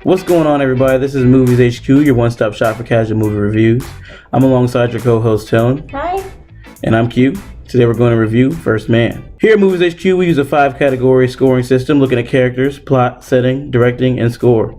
What's going on, everybody? This is MuviesHQ, your one-stop shop for casual movie reviews. I'm alongside your co-host Helen. Hi. And I'm Q. Today we're going to review First Man. Here at MuviesHQ, we use a 5-category scoring system looking at characters, plot, setting, directing, and score.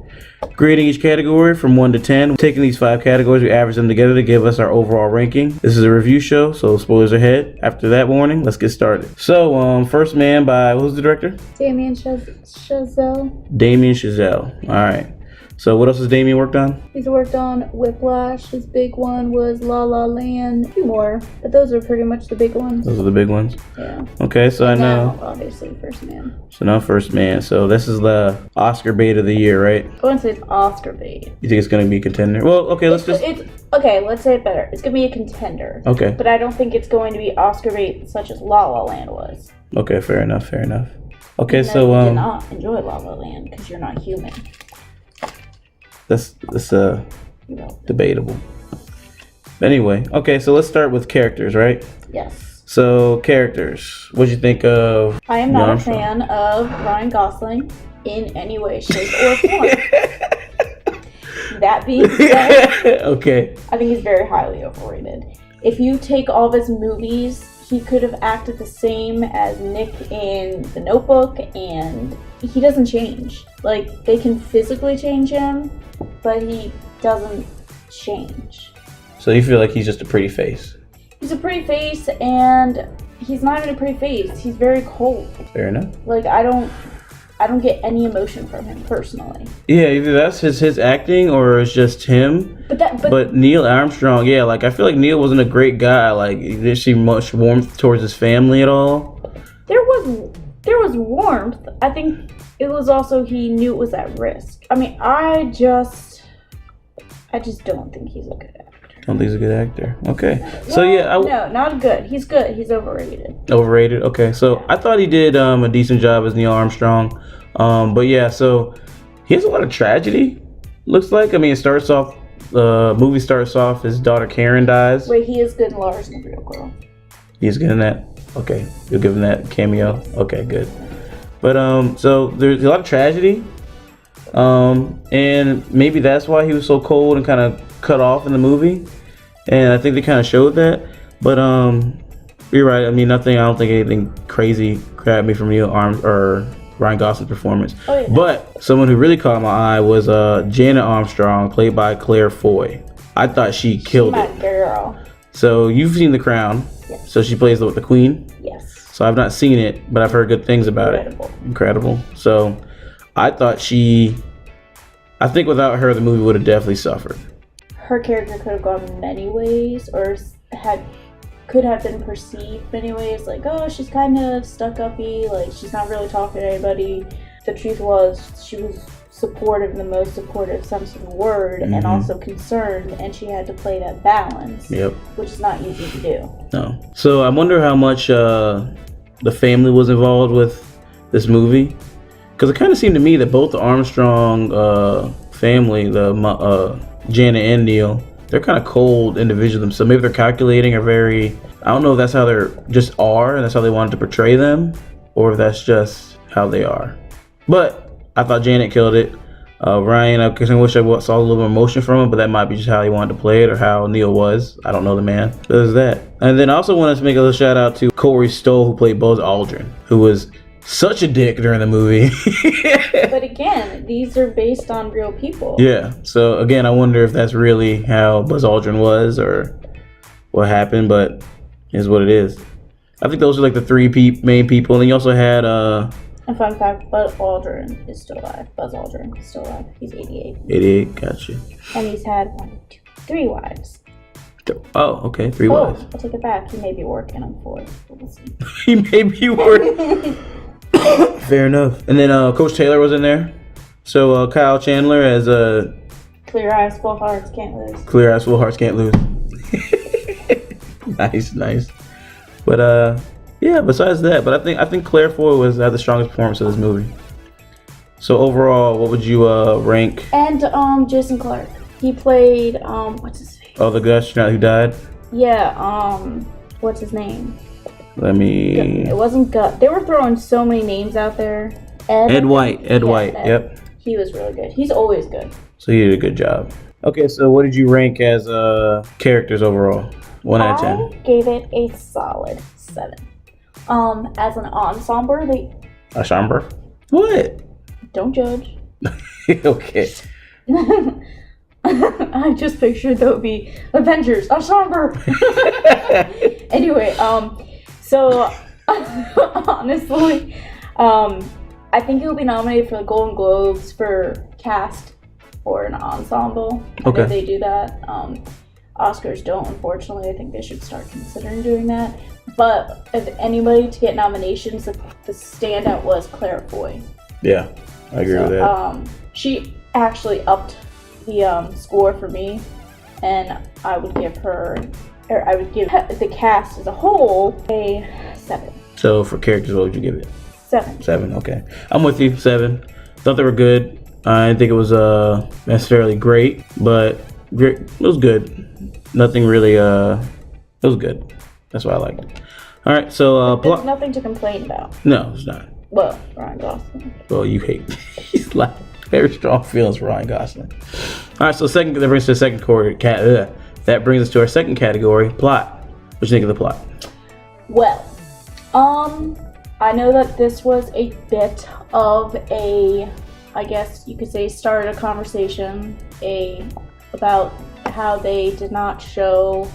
Grading each category from 1 to 10. Taking these 5 categories, we average them together to give us our overall ranking. This is a review show, so spoilers ahead. After that warning, let's get started. So, First Man by, who's the director? Damien Chazelle. Damien Chazelle. All right. So what else has Damien worked on? He's worked on Whiplash. His big one was La La Land. A few more, but those are pretty much the big ones. Those are the big ones? Yeah. Okay, so and I know. Now, obviously, First Man. So now First Man. So this is the Oscar bait of the year, right? I wouldn't say it's Oscar bait. You think it's going to be a contender? Well, okay, let's Okay, let's say it better. It's going to be a contender. Okay. But I don't think it's going to be Oscar bait such as La La Land was. Okay, fair enough. Okay, You so you did not enjoy La La Land because you're not human. That's debatable. But anyway, okay, so let's start with characters, right? Yes. So characters, what'd you think of? I am not a fan of Ryan Gosling in any way, shape, or form. That being said, okay, I think he's very highly overrated. If you take all of his movies, he could have acted the same as Nick in The Notebook, and he doesn't change. Like, they can physically change him, but he doesn't change. So you feel like he's just a pretty face? He's a pretty face, and he's not even a pretty face. He's very cold. Fair enough. Like, I don't get any emotion from him personally. Yeah, either that's his acting or it's just him. But Neil Armstrong, yeah, like I feel like Neil wasn't a great guy. Like, you didn't see much warmth towards his family at all. There was warmth. I think it was also he knew it was at risk. I mean, I just don't think he's a good actor. Don't think he's a good actor. Okay. Well, so yeah, no, not good. He's good. He's overrated. Overrated. Okay. So I thought he did a decent job as Neil Armstrong. But yeah, so he has a lot of tragedy. Looks like. I mean, it starts off. Movie starts off. His daughter Karen dies. Wait, he is good in Lars and the Real Girl. He's good in that. Okay, you'll give him that cameo. Okay, good. But so there's a lot of tragedy. And maybe that's why he was so cold and kind of cut off in the movie. And I think they kind of showed that. But you're right. I mean, I don't think anything crazy grabbed me from Neil Armstrong or Ryan Gosling's performance. Oh, yeah. But someone who really caught my eye was Janet Armstrong, played by Claire Foy. I thought she killed it. Girl. So you've seen The Crown. Yes. So she plays the Queen. Yes. So I've not seen it, but I've heard good things about it. Incredible. So I thought I think without her, the movie would have definitely suffered. Her character could have gone many ways, or could have been perceived many ways. Like, oh, she's kind of stuck-uppy, like she's not really talking to anybody. The truth was, she was supportive in the most supportive sense of the word, and also concerned, and she had to play that balance. Yep. Which is not easy to do. No. So I wonder how much the family was involved with this movie, because it kind of seemed to me that both the Armstrong family, Janet and Neil, they're kind of cold individuals. So maybe they're calculating or very, I don't know if that's how they're just are and that's how they wanted to portray them, or if that's just how they are. But I thought Janet killed it. Ryan, I wish I saw a little more emotion from him, but that might be just how he wanted to play it or how Neil was. I don't know the man. But there's that. And then I also wanted to make a little shout out to Corey Stoll, who played Buzz Aldrin, who was such a dick during the movie. But again, these are based on real people. Yeah. So again, I wonder if that's really how Buzz Aldrin was or what happened, but is what it is. I think those are like the 3 main people. And then you also had a fun fact, Buzz Aldrin is still alive. Buzz Aldrin is still alive. He's 88. 88, gotcha. And he's had 1, 2, 3 wives. Oh, okay, 3 wives. I'll take it back. He may be working on 4. We'll see. He may be working. Fair enough. And then Coach Taylor was in there. So Kyle Chandler as Clear eyes, full hearts, can't lose. Clear eyes, full hearts, can't lose. Nice. But yeah, besides that, but I think Claire Foy had the strongest performance of this movie. So overall, what would you rank? And Jason Clarke. He played what's his name? Oh, the astronaut who died? Yeah, what's his name? It wasn't Gut. They were throwing so many names out there. Ed White. Yep. He was really good. He's always good. So he did a good job. Okay, so what did you rank as characters overall? 1 out of 10. I gave it a solid 7. As an ensemble, A chamber? What? don't judge. Okay. I just pictured that would be Avengers ensemble. Anyway, so honestly, I think it will be nominated for the Golden Globes for cast or an ensemble. Okay. I know they do that. Oscars don't, unfortunately. I think they should start considering doing that. But if anybody to get nominations, the standout was Claire Foy. Yeah, I agree with that. She actually upped the score for me, and I would give the cast as a whole a 7. So for characters, what would you give it? 7. 7, okay. I'm with you, 7. Thought they were good. I didn't think it was necessarily great, but it was good. Nothing really, it was good. That's why I liked it. All right, so There's nothing to complain about. No, it's not. Well, Ryan Gosling. Well, you hate. He's like very strong feelings for Ryan Gosling. All right, so that brings us to the second quarter. That brings us to our second category, plot. What you think of the plot? Well, I know that this was a bit of a, I guess you could say, started a conversation about how they did not show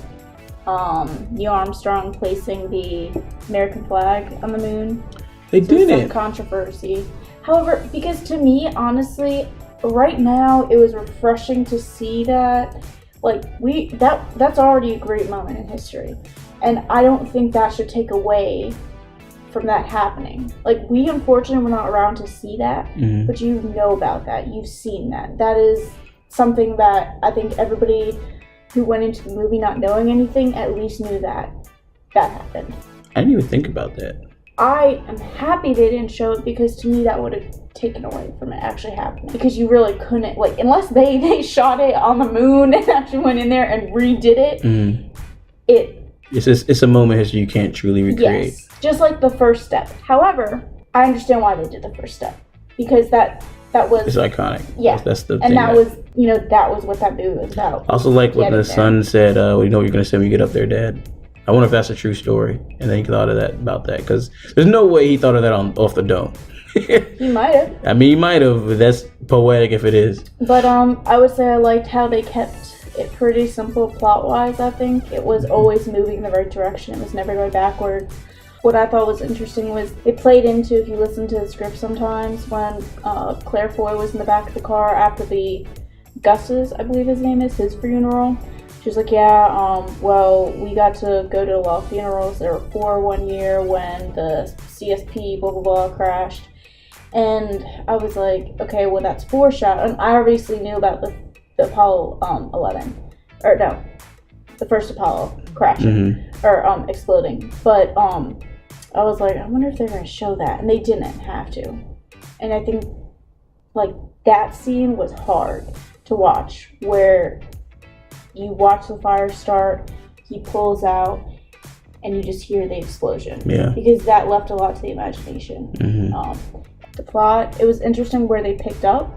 Neil Armstrong placing the American flag on the moon. They didn't. Some controversy. However, because to me, honestly, right now it was refreshing to see that, like, that's already a great moment in history, and I don't think that should take away from that happening. Like, we unfortunately were not around to see that, but you know about that. You've seen that. That is something that I think everybody who went into the movie not knowing anything at least knew that happened. I didn't even think about that. I am happy they didn't show it, because to me that would have taken away from it actually happening. Because you really couldn't, like, unless they shot it on the moon and actually went in there and redid it, It's a moment in history you can't truly recreate. Yes, just like the first step. However, I understand why they did the first step, because that was, it's iconic. Yeah, that's the and thing. That was what that movie was about. I also like when the son said, "Well, you know what you're gonna say when you get up there, Dad." I wonder if that's a true story, and then he thought of that about that, because there's no way he thought of that off the dome. He might have. I mean, he might have. That's poetic if it is. But I would say I liked how they kept it pretty simple plot-wise. I think it was always moving in the right direction. It was never going backwards. What I thought was interesting was it played into, if you listen to the script sometimes, when Claire Foy was in the back of the car after the Gus's, I believe his name is, his funeral. She was like, well, we got to go to a lot of funerals. There were 4 one year when the CSP, blah, blah, blah, crashed. And I was like, okay, well, that's foreshadowing. And I obviously knew about the Apollo 11. Or no, the first Apollo crashing. Or exploding. But I was like, I wonder if they're going to show that. And they didn't have to. And I think, like, that scene was hard to watch, where you watch the fire start, he pulls out, and you just hear the explosion. Yeah. Because that left a lot to the imagination. The plot, it was interesting where they picked up.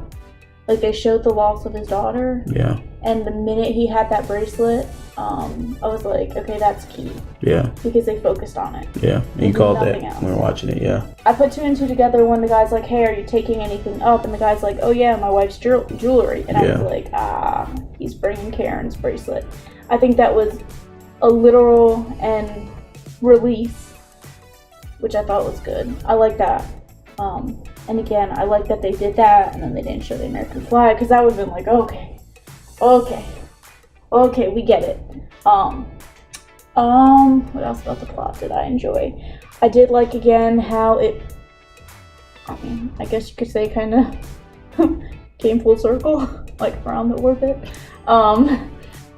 Like, they showed the loss of his daughter. Yeah. And the minute he had that bracelet, I was like, okay, that's key. Yeah. Because they focused on it. Yeah. And you called that when we were watching it, yeah. I put 2 and 2 together when the guy's like, hey, are you taking anything up? And the guy's like, oh yeah, my wife's jewelry. And I was like, he's bringing Karen's bracelet. I think that was a literal and release, which I thought was good. I like that. And again, I like that they did that, and then they didn't show the American flag, because that would have been like, okay, we get it. What else about the plot did I enjoy? I did like, again, how it, I guess you could say, kind of came full circle, like around the orbit.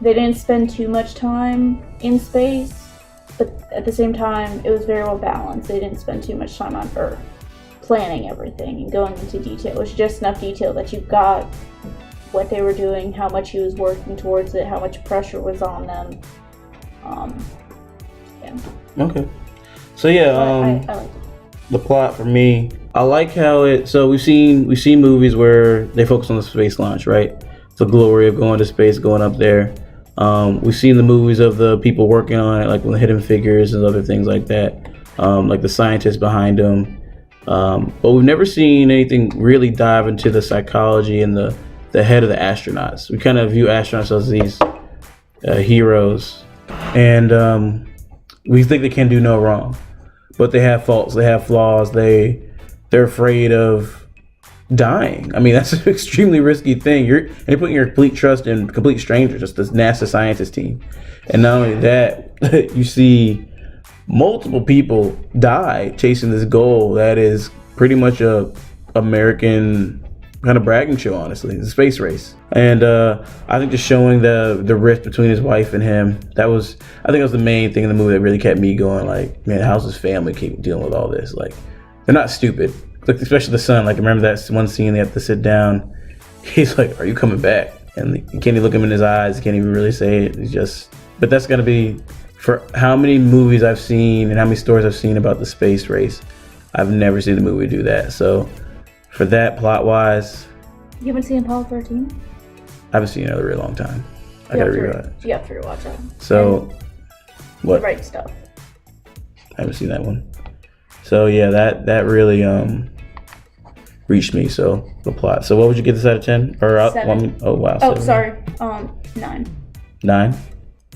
They didn't spend too much time in space, but at the same time, it was very well balanced. They didn't spend too much time on Earth planning everything and going into detail. It was just enough detail that you got what they were doing, how much he was working towards it, how much pressure was on them. Yeah. Okay. So yeah, I liked it. The plot for me, I like how we've seen movies where they focus on the space launch, right? The glory of going to space, going up there. We've seen the movies of the people working on it, like with Hidden Figures and other things like that, like the scientists behind them. But we've never seen anything really dive into the psychology and the head of the astronauts. We kind of view astronauts as these heroes, and we think they can do no wrong, but they have faults, they have flaws, they're afraid of dying. I mean, that's an extremely risky thing. You're putting your complete trust in complete strangers, just this NASA scientist team. And not only that, you see multiple people die chasing this goal that is pretty much a American kind of bragging show, honestly. It's a space race. And I think just showing the rift between his wife and him, I think that was the main thing in the movie that really kept me going. Like, man, how's his family keep dealing with all this? Like, they're not stupid. Like, especially the son. Like, remember that one scene they have to sit down? He's like, "Are you coming back?" And you can't even look him in his eyes. He can't even really say it. He's just. But that's gonna be, for how many movies I've seen and how many stories I've seen about the space race, I've never seen the movie do that. So, for that, plot wise, you haven't seen Apollo 13? I haven't seen it in a really long time. I gotta rewatch it. You have to rewatch it. So, what? The right stuff. I haven't seen that one. So yeah, that really reached me. So the plot. So what would you give this out of 10? Or 7. Oh wow. Oh 7. sorry. 9. 9.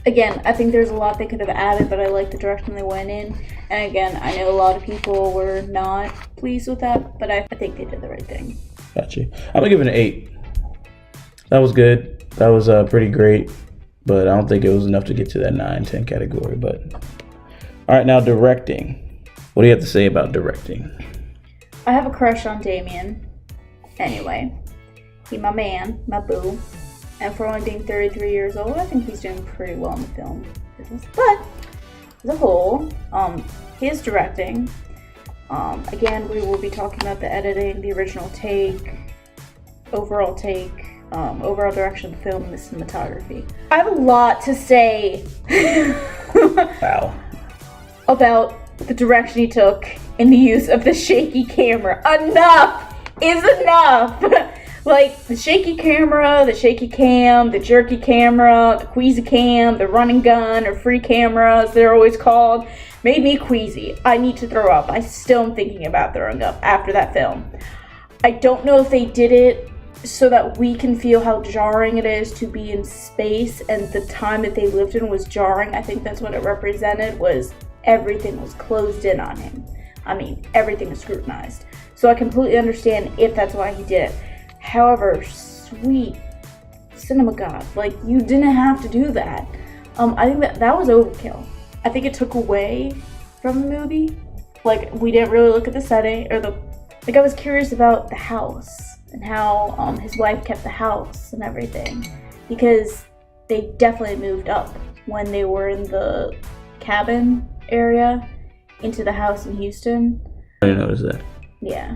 Again, I think there's a lot they could have added, but I like the direction they went in. And again, I know a lot of people were not pleased with that, but I think they did the right thing. Gotcha. I'm gonna give it an 8. That was good. That was pretty great, but I don't think it was enough to get to that 9-10 category. But all right, now directing. What do you have to say about directing? I have a crush on Damien. Anyway, he my man, my boo. And for only being 33 years old, I think he's doing pretty well in the film business. But as a whole, his directing. Again, we will be talking about the editing, the original take, overall direction of the film, and the cinematography. I have a lot to say. Wow. About the direction he took in the use of the shaky camera. Enough is enough. Like, the shaky camera, the shaky cam, the jerky camera, the queasy cam, the running gun, or free cameras, they're always called, made me queasy. I need to throw up. I still am thinking about throwing up after that film. I don't know if they did it so that we can feel how jarring it is to be in space, and the time that they lived in was jarring. I think that's what it represented, was everything was closed in on him. I mean, everything is scrutinized. So I completely understand if that's why he did it. However, sweet cinema god, like, you didn't have to do that. I think that was overkill. I think it took away from the movie. Like, we didn't really look at the setting, or I was curious about the house and how his wife kept the house and everything, because they definitely moved up when they were in the cabin area into the house in Houston. I didn't notice that. Yeah.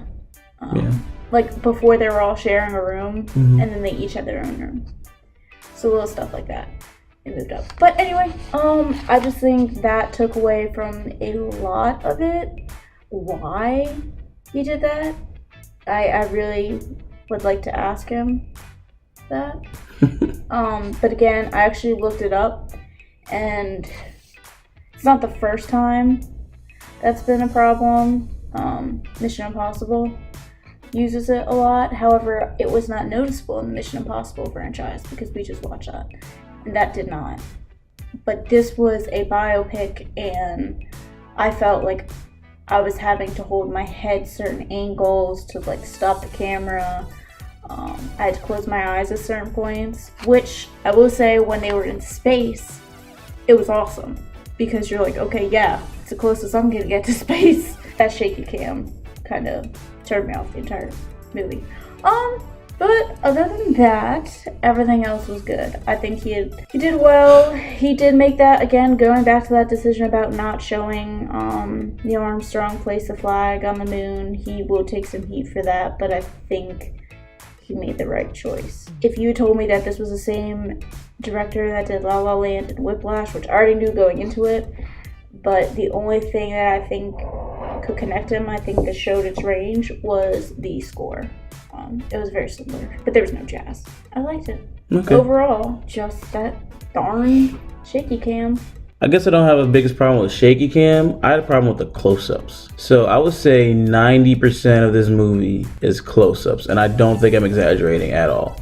Yeah. Like, before they were all sharing a room, and then they each had their own room. So little stuff like that. It moved up. But anyway, I just think that took away from a lot of it. Why he did that, I really would like to ask him that. But again, I actually looked it up, and it's not the first time that's been a problem. Mission Impossible uses it a lot. However, it was not noticeable in the Mission Impossible franchise because we just watched that, and that did not. But this was a biopic, and I felt like I was having to hold my head certain angles to, like, stop the camera. I had to close my eyes at certain points, which I will say, when they were in space, it was awesome, because you're like, okay, yeah, it's the closest I'm gonna get to space. That shaky cam kind of turned me off the entire movie. But other than that, everything else was good. I think he did well. He did make that, again, going back to that decision about not showing Neil Armstrong place the flag on the moon. He will take some heat for that, but I think he made the right choice. If you told me that this was the same director that did La La Land and Whiplash, which I already knew going into it, but the only thing that I think could connect them, I think that showed its range, was the score. It was very similar, but there was no jazz. I liked it. Okay. Overall, just that darn shaky cam. I guess I don't have a biggest problem with shaky cam. I had a problem with the close-ups. So I would say 90% of this movie is close-ups, and I don't think I'm exaggerating at all.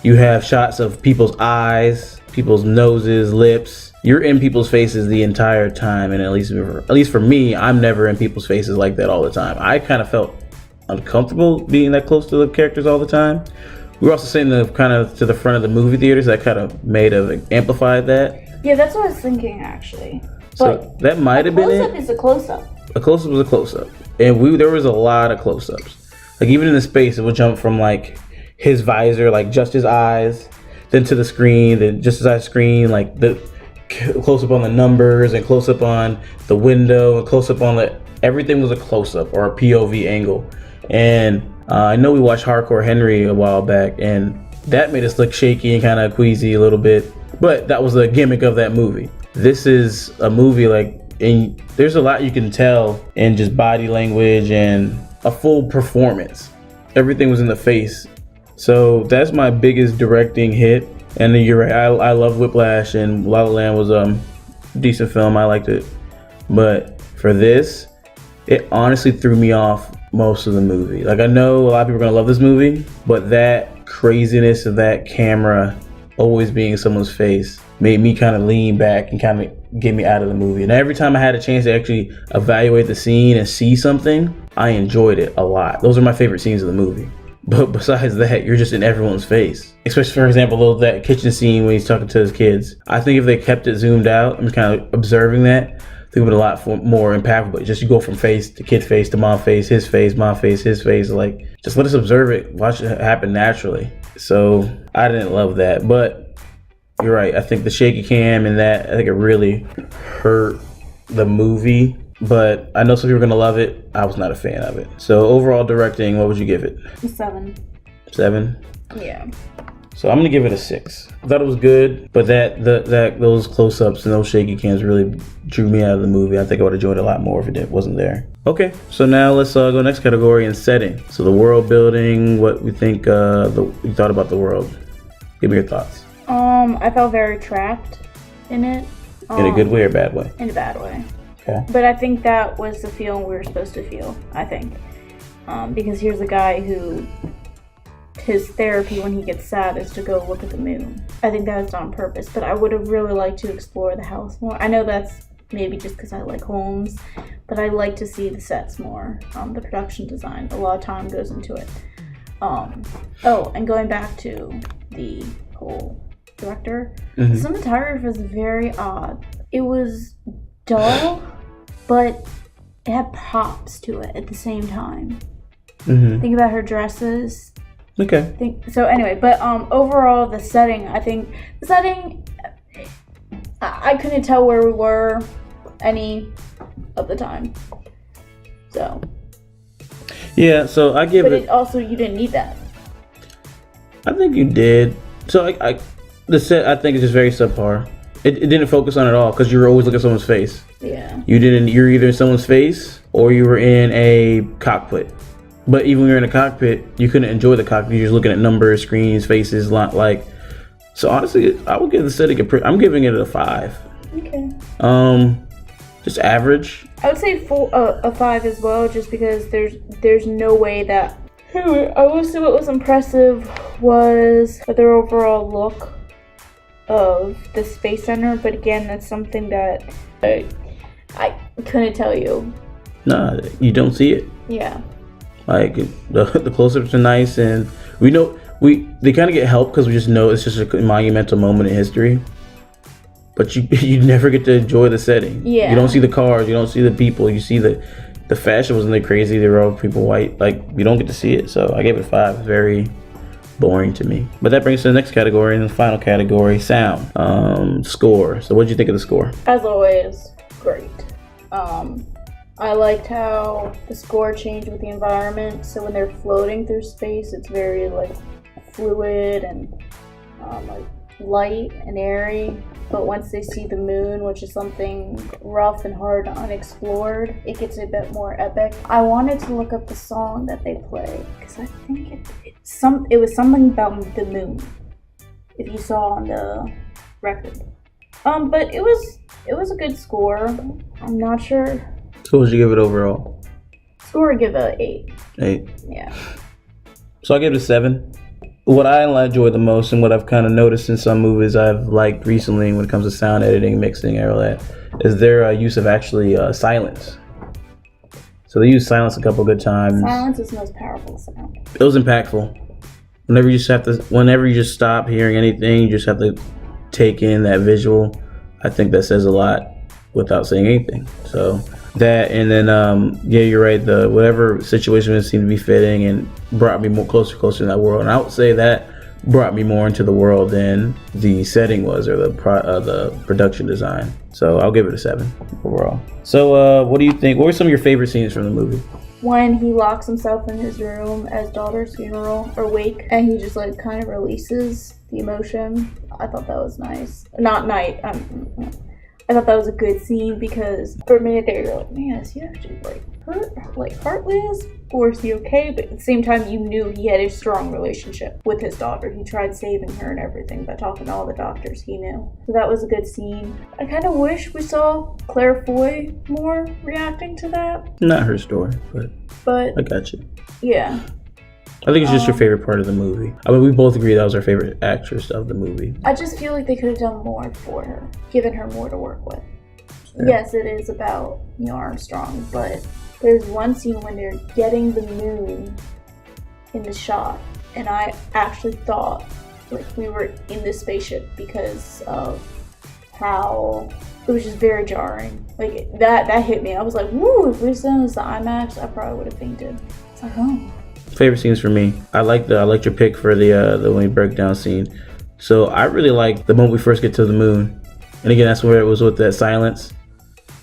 You have shots of people's eyes, people's noses, lips. You're in people's faces the entire time, and at least for me, I'm never in people's faces like that all the time. I kind of felt uncomfortable being that close to the characters all the time. We were also sitting kind of to the front of the movie theater, so that kind of amplified that. Yeah, that's what I was thinking actually. So But that might have been it. a close-up is a close-up. A close-up was a close-up, and there was a lot of close-ups. Like even in the space, it would jump from like his visor, like just his eyes, then to the screen, then just his eyes screen, like the close-up on the numbers, and close-up on the window, and close-up on everything was a close-up or a POV angle. And I know we watched Hardcore Henry a while back, and that made us look shaky and kind of queasy a little bit. But that was the gimmick of that movie. This is a movie and there's a lot you can tell in just body language and a full performance. Everything was in the face. So that's my biggest directing hit. And then you're right, I love Whiplash, and La La Land was a decent film. I liked it. But for this, it honestly threw me off most of the movie. Like I know a lot of people are gonna love this movie, but that craziness of that camera always being in someone's face made me kind of lean back and kind of get me out of the movie. And every time I had a chance to actually evaluate the scene and see something, I enjoyed it a lot. Those are my favorite scenes of the movie. But besides that, you're just in everyone's face. Especially, for example, that kitchen scene when he's talking to his kids. I think if they kept it zoomed out, I'm kind of observing that, I think it would be a lot more impactful. But just you go from face to kid face to mom face, his face, mom face, his face. Like, just let us observe it, watch it happen naturally. So I didn't love that, but you're right. I think the shaky cam and that, I think it really hurt the movie. But I know some people are gonna love it. I was not a fan of it. So overall directing, what would you give it? 7. 7? Yeah. So I'm gonna give it a 6. I thought it was good, but those close-ups and those shaky cams really drew me out of the movie. I think I would have enjoyed it a lot more if it wasn't there. Okay, so now let's go to the next category in setting. So the world building, what we think we thought about the world. Give me your thoughts. I felt very trapped in it. In a good way or bad way? In a bad way. Okay. But I think that was the feeling we were supposed to feel, I think. Because here's a guy who, his therapy when he gets sad is to go look at the moon. I think that was done on purpose, but I would have really liked to explore the house more. I know that's maybe just because I like Holmes, but I like to see the sets more. The production design, a lot of time goes into it. And going back to the whole director, the cinematography was very odd. It was dull, but it had pops to it at the same time. Think about her dresses. Okay. So anyway, but overall the setting, I think the setting, I couldn't tell where we were any of the time. So. Yeah, so I give it. But also, you didn't need that. I think you did. So the set, I think, is just very subpar. It didn't focus on it at all because you were always looking at someone's face. Yeah. You're either in someone's face or you were in a cockpit. But even when you're in a cockpit, you couldn't enjoy the cockpit. You're just looking at numbers, screens, faces, like. So honestly, I would give the setting I'm giving it a 5. Okay. Just average. I would say a 5 as well, just because there's no way that. Anyway, I will say what was impressive was their overall look of the Space Center, but again, that's something that I couldn't tell you. Nah, you don't see it. Yeah. Like the close-ups are nice, and we know they kind of get help because we just know it's just a monumental moment in history. But you never get to enjoy the setting. Yeah. You don't see the cars, you don't see the people, you see the fashion wasn't that crazy. They were all people white. Like you don't get to see it. So I gave it a 5. It's very boring to me. But that brings us to the next category, and the final category, sound. Score. So what did you think of the score? As always, great. I liked how the score changed with the environment. So when they're floating through space, it's very like fluid and like light and airy. but once they see the moon, which is something rough and hard and unexplored, it gets a bit more epic. I wanted to look up the song that they play because I think it was something about the moon. If you saw on the record, but it was a good score. I'm not sure. So what would you give it overall? Score, give it an 8. 8. Yeah. So I give it a 7. What I enjoy the most and what I've kind of noticed in some movies I've liked recently when it comes to sound editing, mixing, and all that, is their use of actually silence. So they use silence a couple good times. Silence is the most powerful sound. It was impactful. Whenever you just stop hearing anything, you just have to take in that visual. I think that says a lot without saying anything. So that, and then yeah, you're right. The whatever situation seemed to be fitting and brought me closer in that world. And I would say that brought me more into the world than the setting was or the production design. So I'll give it a 7 overall. So what do you think? What were some of your favorite scenes from the movie? When he locks himself in his room at his daughter's funeral or wake, and he just like kind of releases the emotion. I thought that was nice. Not nice. I thought that was a good scene because for a minute there you're like, man, is he actually heartless, or is he okay? But at the same time, you knew he had a strong relationship with his daughter. He tried saving her and everything by talking to all the doctors he knew. So that was a good scene. I kind of wish we saw Claire Foy more reacting to that. Not her story, but I got you. Yeah. I think it's just your favorite part of the movie. I mean, we both agree that was our favorite actress of the movie. I just feel like they could have done more for her, given her more to work with. Yeah. Yes, it is about Neil Armstrong, but there's one scene when they're getting the moon in the shot, and I actually thought like we were in the spaceship because of how it was just very jarring. Like that hit me. I was like, woo, if we was done as the IMAX, I probably would have fainted. It's like, oh. Favorite scenes for me. I liked your pick for the when we broke down scene. So I really liked the moment we first get to the moon, and again that's where it was with that silence.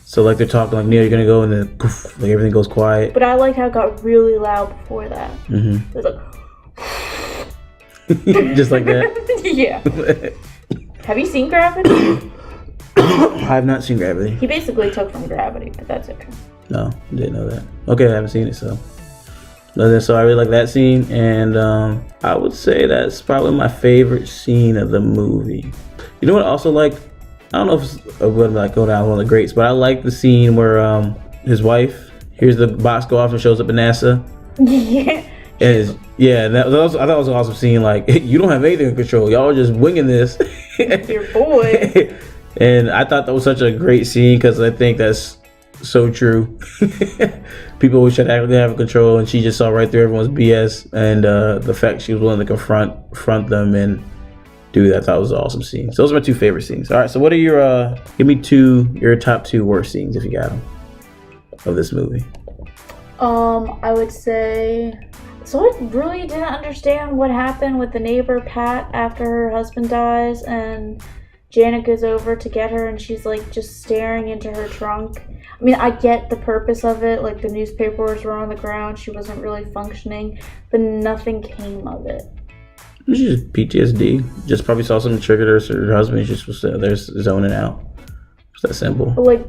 So like they're talking like, Neil, you're gonna go, and then poof, like everything goes quiet. But I liked how it got really loud before that. Mm-hmm. It was like just like that. Yeah. Have you seen Gravity? I have not seen Gravity. He basically took from Gravity, but that's okay. No, didn't know that. Okay, I haven't seen it, so. So I really like that scene, and I would say that's probably my favorite scene of the movie. You know what I also like? I don't know if it's going to go down one of the greats, but I like the scene where his wife hears the box go off and shows up at NASA. Yeah. And I thought it was an awesome scene. Like, you don't have anything in control. Y'all are just winging this. Your boy. And I thought that was such a great scene because I think that's so true. People always try to actually have control, and she just saw right through everyone's BS, and the fact she was willing to confront them and do that, I thought was an awesome scene. So those are my 2 favorite scenes. All right, so what are give me your top 2 worst scenes if you got them of this movie? I would say, so I really didn't understand what happened with the neighbor Pat after her husband dies, and Janet goes over to get her, and she's like just staring into her trunk. I mean, I get the purpose of it, like the newspapers were on the ground, she wasn't really functioning, but nothing came of it. It's just PTSD. Just probably saw something triggered her, so her husband just was there zoning out. It's that simple. But like,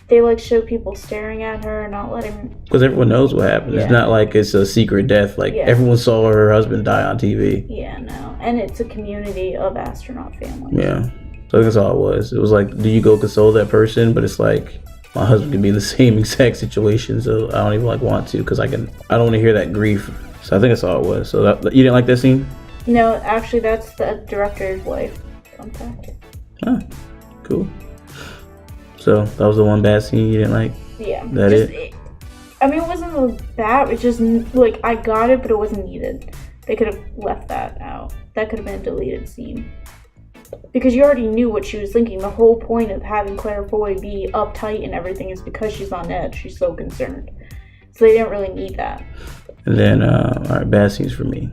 they like show people staring at her and not letting. Because everyone knows what happened. Yeah. It's not like it's a secret death. Like everyone saw her husband die on TV. Yeah, no, and it's a community of astronaut families. Yeah, so I think that's all it was. It was like, do you go console that person? But it's like, my husband could be in the same exact situation, so I don't even want to, because I don't want to hear that grief. So I think that's all it was. So you didn't like that scene? No, actually, that's the director's wife. Fun fact. Oh, cool. So that was the one bad scene you didn't like? Yeah. It? I mean, it wasn't bad. It's just like I got it, but it wasn't needed. They could have left that out. That could have been a deleted scene. Because you already knew what she was thinking. The whole point of having Claire Foy be uptight and everything is because she's on edge. She's so concerned. So they didn't really need that. And then, all right, bad scenes for me.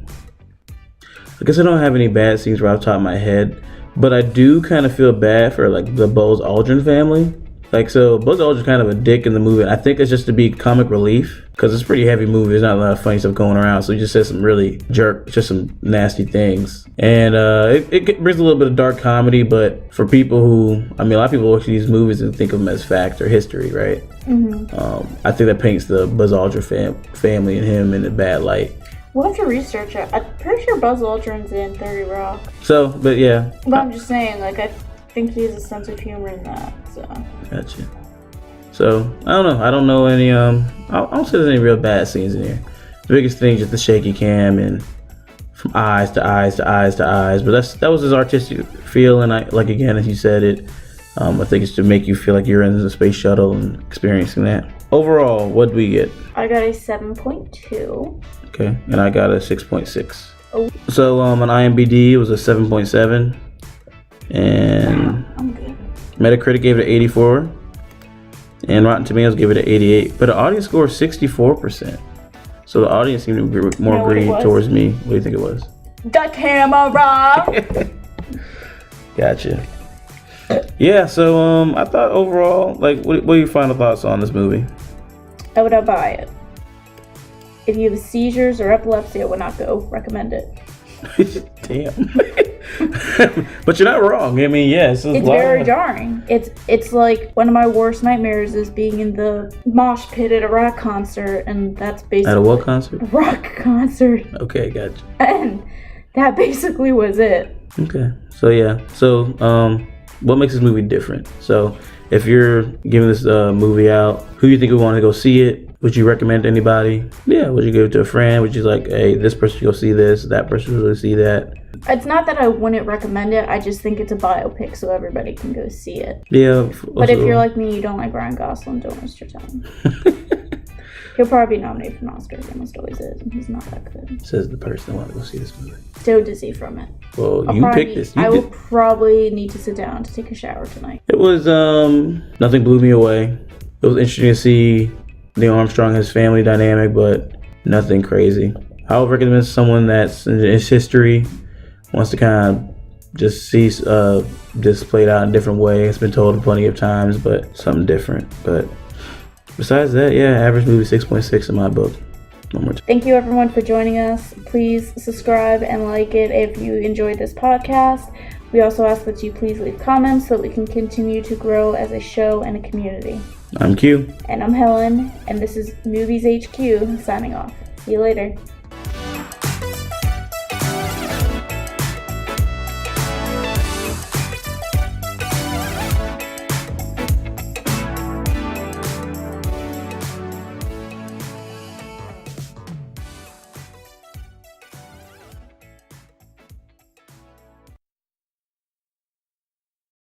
I guess I don't have any bad scenes right off the top of my head, but I do kind of feel bad for like the Buzz Aldrin family. Like, so Buzz Aldrin's kind of a dick in the movie. I think it's just to be comic relief because it's a pretty heavy movie. There's not a lot of funny stuff going around. So he just says some really just some nasty things. And it brings a little bit of dark comedy, but for people who, I mean, a lot of people watch these movies and think of them as fact or history, right? Mm-hmm. I think that paints the Buzz Aldrin family and him in a bad light. We'll have to research it. I'm pretty sure Buzz Aldrin's in 30 Rock. So, but yeah. But I'm just saying, like, I think he has a sense of humor in that, so. Gotcha. So, I don't know. I don't know any, I don't say there's any real bad scenes in here. The biggest thing is just the shaky cam and from eyes to eyes to eyes to eyes. But that was his artistic feel, and like again, as you said it, I think it's to make you feel like you're in the space shuttle and experiencing that. Overall, what did we get? I got a 7.2. Okay, and I got a 6.6. Oh. So on IMDb, it was a 7.7. And I'm good. Metacritic gave it an 84. And Rotten Tomatoes gave it an 88. But the audience score is 64%. So the audience seemed to be more greedy towards me. What do you think it was? The camera! Gotcha. Yeah, so I thought overall, like, what are your final thoughts on this movie? I would not buy it. If you have seizures or epilepsy, I would not go recommend it. Damn. But you're not wrong. I mean, yes. It's very jarring. It's like one of my worst nightmares is being in the mosh pit at a rock concert, and that's basically... At a what concert? A rock concert. Okay, gotcha. And that basically was it. Okay. So, yeah. So, what makes this movie different? So, if you're giving this movie out, who do you think would want to go see it? Would you recommend to anybody? Yeah, would you give it to a friend? Would you like, hey, this person should go see this, that person should go see that? It's not that I wouldn't recommend it. I just think it's a biopic, so everybody can go see it. Yeah. But if you're like me, you don't like Ryan Gosling, don't waste your time. He'll probably be nominated for an Oscar. He almost always is, and he's not that good. Says the person that wanted to go see this movie. So dizzy from it. Well, you picked this. I will probably need to sit down to take a shower tonight. It was, nothing blew me away. It was interesting to see Neil Armstrong and his family dynamic, but nothing crazy. I would recommend someone that's in his history, wants to kind of just see this played out in a different way. It's been told plenty of times, but something different. But besides that, yeah, average movie 6.6 in my book. One more time. Thank you everyone for joining us. Please subscribe and like it if you enjoyed this podcast. We also ask that you please leave comments so that we can continue to grow as a show and a community. I'm Q. And I'm Helen, and this is MuviesHQ signing off. See you later.